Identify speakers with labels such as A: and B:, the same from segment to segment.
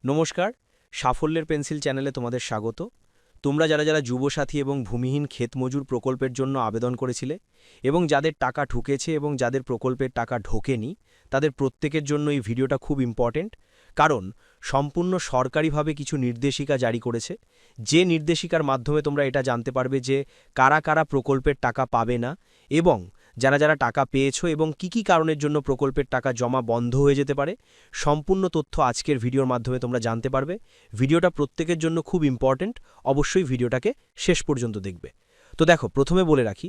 A: নমস্কার, সাফল্যের পেন্সিল চ্যানেলে তোমাদের স্বাগত। তোমরা যারা যারা যুবসাথী এবং ভূমিহীন ক্ষেতমজুর প্রকল্পের জন্য আবেদন করেছিলে এবং যাদের টাকা ঢুকেছে এবং যাদের প্রকল্পের টাকা ঢোকেনি, তাদের প্রত্যেকের জন্য এই ভিডিওটা খুব ইম্পর্টেন্ট। কারণ সম্পূর্ণ সরকারিভাবে কিছু নির্দেশিকা জারি করেছে, যে নির্দেশিকার মাধ্যমে তোমরা এটা জানতে পারবে যে কারা কারা প্রকল্পের টাকা পাবে না এবং যারা যারা টাকা পেয়েছো এবং কি কারণের জন্য প্রকল্পের টাকা জমা বন্ধ হয়ে যেতে পারে। সম্পূর্ণ তথ্য আজকের ভিডিওর মাধ্যমে তোমরা জানতে পারবে। ভিডিওটা প্রত্যেকের জন্য খুব ইম্পর্টেন্ট, অবশ্যই ভিডিওটাকে শেষ পর্যন্ত দেখবে। তো দেখো, প্রথমে বলে রাখি,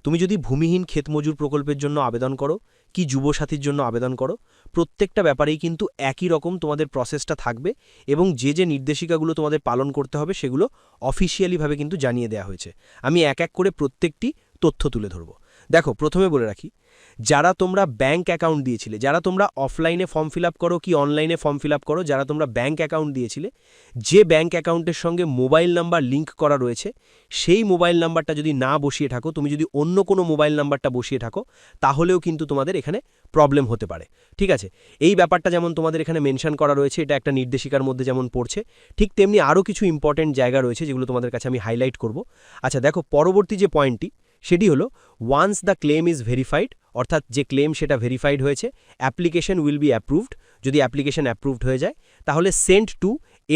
A: তুমি যদি ভূমিহীন ক্ষেতমজুর প্রকল্পের জন্য আবেদন করো কি যুবসাথীর জন্য আবেদন করো, প্রত্যেকটা ব্যাপারেই কিন্তু একই রকম তোমাদের প্রসেসটা থাকবে এবং যে যে নির্দেশিকাগুলো তোমাদের পালন করতে হবে সেগুলো অফিসিয়ালিভাবে কিন্তু জানিয়ে দেওয়া হয়েছে। আমি এক এক করে প্রত্যেকটি তথ্য তুলে ধরব। দেখো, প্রথমে বলে রাখি, যারা তোমরা ব্যাঙ্ক অ্যাকাউন্ট দিয়েছিলে, যারা তোমরা অফলাইনে ফর্ম ফিল করো কি অনলাইনে ফর্ম ফিল করো, যারা তোমরা ব্যাঙ্ক অ্যাকাউন্ট দিয়েছিলে, যে ব্যাঙ্ক অ্যাকাউন্টের সঙ্গে মোবাইল নাম্বার লিঙ্ক করা রয়েছে, সেই মোবাইল নাম্বারটা যদি না বসিয়ে থাকো, তুমি যদি অন্য কোনো মোবাইল নাম্বারটা বসিয়ে থাকো, তাহলেও কিন্তু তোমাদের এখানে প্রবলেম হতে পারে। ঠিক আছে, এই ব্যাপারটা যেমন তোমাদের এখানে মেনশন করা রয়েছে, এটা একটা নির্দেশিকার মধ্যে যেমন পড়ছে, ঠিক তেমনি আরও কিছু ইম্পর্টেন্ট জায়গা রয়েছে যেগুলো তোমাদের কাছে আমি হাইলাইট করব। আচ্ছা দেখো, পরবর্তী যে পয়েন্টটি সেটি হলো, once the claim is verified, অর্থাৎ যে ক্লেম সেটা ভেরিফাইড হয়েছে, অ্যাপ্লিকেশন উইল বি অ্যাপ্রুভড। যদি অ্যাপ্লিকেশন অ্যাপ্রুভড হয়ে যায় তাহলে send to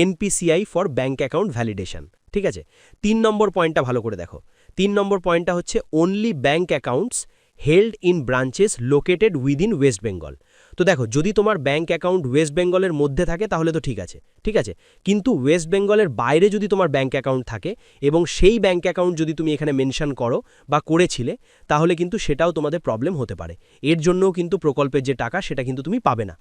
A: NPCI for bank account validation. ঠিক আছে, 3 নম্বর পয়েন্টটা ভালো করে দেখো। 3 নম্বর পয়েন্টটা হচ্ছে only bank accounts held in branches located within West Bengal. তো দেখো, যদি তোমার ব্যাঙ্ক অ্যাকাউন্ট ওয়েস্ট বেঙ্গলের মধ্যে থাকে তাহলে তো ঠিক আছে, ঠিক আছে, কিন্তু ওয়েস্ট বেঙ্গলের বাইরে যদি তোমার ব্যাঙ্ক অ্যাকাউন্ট থাকে এবং সেই ব্যাঙ্ক অ্যাকাউন্ট যদি তুমি এখানে মেনশন করো বা করেছিলে, তাহলে কিন্তু সেটাও তোমাদের প্রবলেম হতে পারে। এর জন্যও কিন্তু প্রকল্পের যে টাকা সেটা কিন্তু তুমি পাবে না।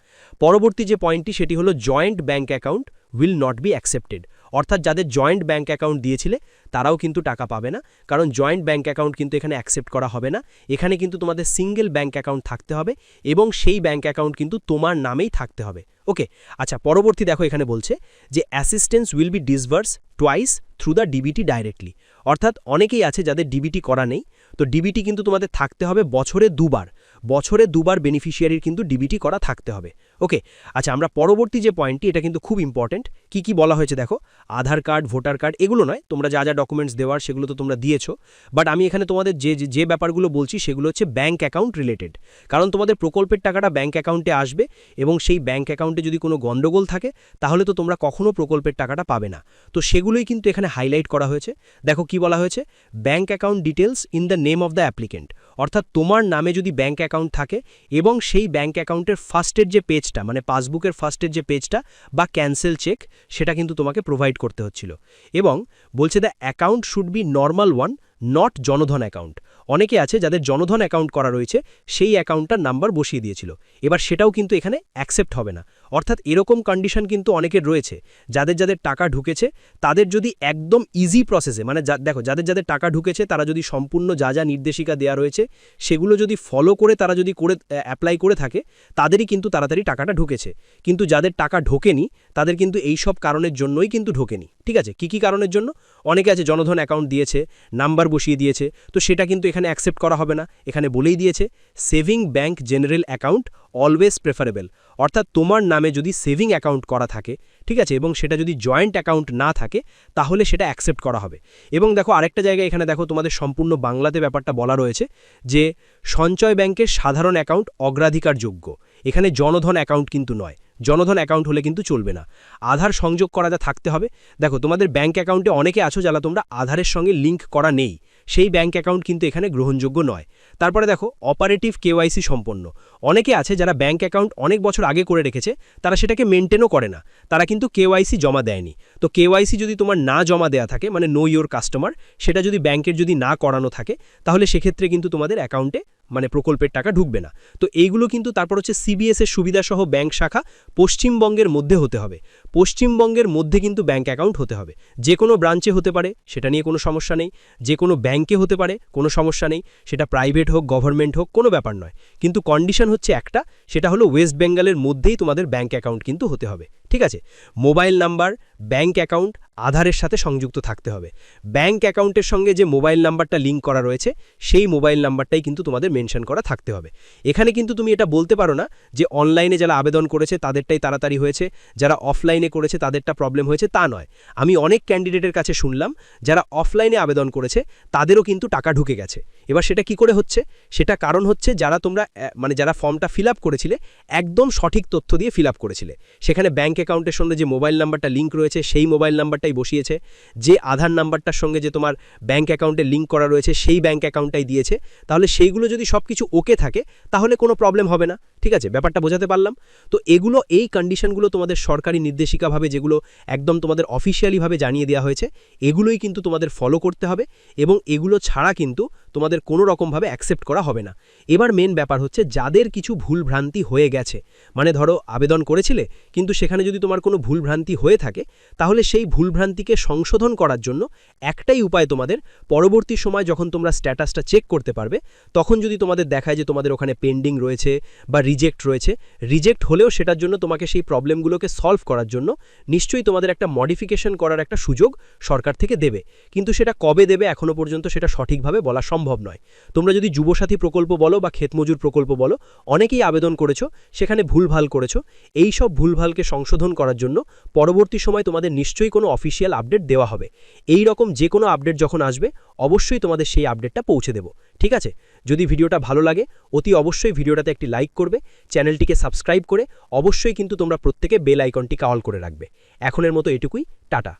A: পরবর্তী যে পয়েন্টটি সেটি হলো, joint bank account will not be accepted, অর্থাৎ যাদের জয়েন্ট ব্যাঙ্ক অ্যাকাউন্ট দিয়েছিলে তারাও কিন্তু টাকা পাবে না, কারণ জয়েন্ট ব্যাঙ্ক অ্যাকাউন্ট কিন্তু এখানে অ্যাকসেপ্ট করা হবে না। এখানে কিন্তু তোমাদের সিঙ্গেল ব্যাঙ্ক অ্যাকাউন্ট থাকতে হবে এবং সেই ব্যাঙ্ক অ্যাকাউন্ট কিন্তু তোমার নামেই থাকতে হবে। ওকে, আচ্ছা, পরবর্তী দেখো, এখানে বলছে যে assistance will be disburse twice through the DBT directly, অর্থাৎ অনেকেই আছে যাদের ডিবিটি করা নেই, তো ডিবিটি কিন্তু তোমাদের থাকতে হবে বছরে দুবার বেনিফিশিয়ারির কিন্তু ডিবিটি করা থাকতে হবে। ওকে, আচ্ছা, আমরা পরবর্তী যে পয়েন্টটি, এটা কিন্তু খুব ইম্পর্টেন্ট। কি বলা হয়েছে দেখো, আধার কার্ড, ভোটার কার্ড, এগুলো নয়, তোমরা যা যা ডকুমেন্টস দেওয়ার সেগুলো তো তোমরা দিয়েছো, বাট আমি এখানে তোমাদের যে ব্যাপারগুলো বলছি সেগুলো হচ্ছে ব্যাঙ্ক অ্যাকাউন্ট রিলেটেড। কারণ তোমাদের প্রকল্পের টাকাটা ব্যাঙ্ক অ্যাকাউন্টে আসবে এবং সেই ব্যাঙ্ক অ্যাকাউন্টে যদি কোনো গন্ডগোল থাকে তাহলে তো তোমরা কখনো প্রকল্পের টাকাটা পাবে না। তো সেগুলোই কিন্তু এখানে হাইলাইট করা হয়েছে। দেখো কি বলা হয়েছে, bank account details in the name of the applicant, অর্থাৎ তোমার নামে যদি ব্যাঙ্ক অ্যাকাউন্ট থাকে এবং সেই ব্যাঙ্ক অ্যাকাউন্টের ফার্স্টের যে পেজটা, মানে পাসবুকের ফার্স্টের যে পেজটা বা ক্যান্সেল চেক, সেটা কিন্তু তোমাকে প্রোভাইড করতে হচ্ছিল। এবং বলছে the account should be normal one, not Jan Dhan account. অনেকে আছে যাদের জনধন অ্যাকাউন্ট করা রয়েছে, সেই অ্যাকাউন্টটার নাম্বার বসিয়ে দিয়েছিল, এবার সেটাও কিন্তু এখানে অ্যাকসেপ্ট হবে না। অর্থাৎ এরকম কন্ডিশন কিন্তু অনেকের রয়েছে, যাদের যাদের টাকা ঢুকেছে তাদের যদি একদম ইজি প্রসেসে, মানে দেখো, যাদের যাদের টাকা ঢুকেছে তারা যদি সম্পূর্ণ যা যা নির্দেশিকা দেওয়া রয়েছে সেগুলো যদি ফলো করে তারা যদি অ্যাপ্লাই করে থাকে, তাদেরই কিন্তু তাড়াতাড়ি টাকাটা ঢুকেছে। কিন্তু যাদের টাকা ঢোকেনি তাদের কিন্তু এই সব কারণের জন্যই কিন্তু ঢোকেনি। ঠিক আছে, কি কারণের জন্য? অনেকে আছে জনধন অ্যাকাউন্ট দিয়েছে, নাম্বার বসিয়ে দিয়েছে, তো সেটা কিন্তু এখানে অ্যাকসেপ্ট করা হবে না। এখানে বলেই দিয়েছে saving bank general account always preferable, অর্থাৎ তোমার নামে যদি সেভিং অ্যাকাউন্ট করা থাকে, ঠিক আছে, এবং সেটা যদি জয়েন্ট অ্যাকাউন্ট না থাকে তাহলে সেটা অ্যাকসেপ্ট করা হবে। এবং দেখো, আরেকটা জায়গায় এখানে দেখো তোমাদের সম্পূর্ণ বাংলাতে ব্যাপারটা বলা রয়েছে যে সঞ্চয় ব্যাংকের সাধারণ অ্যাকাউন্ট অগ্রাধিকারযোগ্য, এখানে জনধন অ্যাকাউন্ট কিন্তু নয়। জনধন অ্যাকাউন্ট হলে কিন্তু চলবে না, আধার সংযোগ করাটা থাকতে হবে। দেখো, তোমাদের ব্যাঙ্ক অ্যাকাউন্টে অনেকে আছো যারা তোমরা আধারের সঙ্গে লিঙ্ক করা নেই, সেই ব্যাঙ্ক অ্যাকাউন্ট কিন্তু এখানে গ্রহণযোগ্য নয়। তারপরে দেখো, অপারেটিভ কেওয়াইসি সম্পন্ন। অনেকে আছে যারা ব্যাঙ্ক অ্যাকাউন্ট অনেক বছর আগে করে রেখেছে, তারা সেটাকে মেনটেনও করে না, তারা কিন্তু কেওয়াইসি জমা দেয়নি। তো কেওয়াইসি যদি তোমার না জমা দেয়া থাকে, মানে নো ইওর কাস্টমার, সেটা যদি ব্যাঙ্কের যদি না করানো থাকে, তাহলে সেক্ষেত্রে কিন্তু তোমাদের অ্যাকাউন্টে মানে প্রকল্পের টাকা ঢুকবে না। তো এইগুলো কিন্তু, তারপর হচ্ছে সিবিএস এর সুবিধাসহ ব্যাঙ্ক শাখা পশ্চিমবঙ্গের মধ্যে হতে হবে, পশ্চিমবঙ্গের মধ্যে কিন্তু ব্যাঙ্ক অ্যাকাউন্ট হতে হবে। যে কোনো ব্রাঞ্চে হতে পারে, সেটা নিয়ে কোনো সমস্যা নেই, যে কোনো ব্যাঙ্কে হতে পারে, কোনো সমস্যা নেই, সেটা প্রাইভেট হোক গভর্নমেন্ট হোক, কোনো ব্যাপার নয়। কিন্তু কন্ডিশন হচ্ছে একটা, সেটা হলো ওয়েস্ট বেঙ্গলের মধ্যেই তোমাদের ব্যাঙ্ক অ্যাকাউন্ট কিন্তু হতে হবে। ঠিক আছে, মোবাইল নাম্বার, ব্যাঙ্ক অ্যাকাউন্ট,
B: আধারের সাথে সংযুক্ত থাকতে হবে। ব্যাংক অ্যাকাউন্টের সঙ্গে যে মোবাইল নাম্বারটা লিঙ্ক করা রয়েছে সেই মোবাইল নাম্বারটাই কিন্তু তোমাদের মেনশন করা থাকতে হবে। এখানে কিন্তু তুমি এটা বলতে পারো না যে অনলাইনে যারা আবেদন করেছে তাদেরটাই তাড়াতাড়ি হয়েছে, যারা অফলাইনে করেছে তাদেরটা প্রবলেম হয়েছে, তা নয়। আমি অনেক ক্যান্ডিডেটের কাছে শুনলাম যারা অফলাইনে আবেদন করেছে তাদেরও কিন্তু টাকা ঢুকে গেছে। এবার সেটা কি করে হচ্ছে? সেটা কারণ হচ্ছে যারা তোমরা যারা ফর্মটা ফিল আপ করেছিলে একদম সঠিক তথ্য দিয়ে ফিল আপ করেছিলে। সেখানে ব্যাংক অ্যাকাউন্টের সঙ্গে যে মোবাইল নাম্বারটা লিঙ্ক রয়েছে সেই মোবাইল নাম্বারটাই বসিয়েছে, যে আধার নাম্বারটার সঙ্গে যে তোমার ব্যাংক অ্যাকাউন্টে লিঙ্ক করা রয়েছে সেই ব্যাংক অ্যাকাউন্টটাই দিয়েছে। তাহলে সেইগুলো যদি সব কিছু ওকে থাকে তাহলে কোনো প্রবলেম হবে না। ঠিক আছে, ব্যাপারটা বোঝাতে পারলাম তো? এগুলো এই কন্ডিশনগুলো তোমাদের সরকারি নির্দেশিকাভাবে যেগুলো একদম তোমাদের অফিসিয়ালিভাবে জানিয়ে দেওয়া হয়েছে এগুলোই কিন্তু তোমাদের ফলো করতে হবে, এবং এগুলো ছাড়া কিন্তু তোমাদের কোনো রকমভাবে অ্যাকসেপ্ট করা হবে না। এবার মেন ব্যাপার হচ্ছে যাদের কিছু ভুলভ্রান্তি হয়ে গেছে, মানে ধরো আবেদন করেছিলে কিন্তু সেখানে যদি তোমার কোনো ভুলভ্রান্তি হয়ে থাকে তাহলে সেই ভুলভ্রান্তিকে সংশোধন করার জন্য একটাই উপায় তোমাদের, পরবর্তী সময় যখন তোমরা স্ট্যাটাসটা চেক করতে পারবে তখন যদি তোমাদের দেখায় যে তোমাদের ওখানে পেন্ডিং রয়েছে বা রিজেক্ট রয়েছে, রিজেক্ট হলেও সেটার জন্য তোমাকে সেই প্রবলেমগুলোকে সলভ করার জন্য নিশ্চয়ই তোমাদের একটা মডিফিকেশন করার একটা সুযোগ সরকার থেকে দেবে। কিন্তু সেটা কবে দেবে এখনো পর্যন্ত সেটা সঠিকভাবে বলা সম্ভব নয়। তোমরা যদি যুবসাথী প্রকল্প বলো বা ক্ষেতমজুর প্রকল্প বলো, অনেকেই আবেদন করেছো, সেখানে ভুলভাল করেছো। এই সব ভুলভালকে সংশোধন করার জন্য পরবর্তী সময় তোমাদের নিশ্চয়ই কোনো অফিসিয়াল আপডেট দেওয়া হবে। এই রকম যে কোনো আপডেট যখন আসবে অবশ্যই তোমাদের সেই আপডেটটা পৌঁছে দেব। ঠিক আছে, যদি ভিডিওটা ভালো লাগে অতি অবশ্যই ভিডিওটাতে একটি লাইক করবে, চ্যানেলটিকে সাবস্ক্রাইব করে অবশ্যই কিন্তু তোমরা প্রত্যেকে বেল আইকনটি অল করে রাখবে। এখনের মতো এটুকুই, টাটা।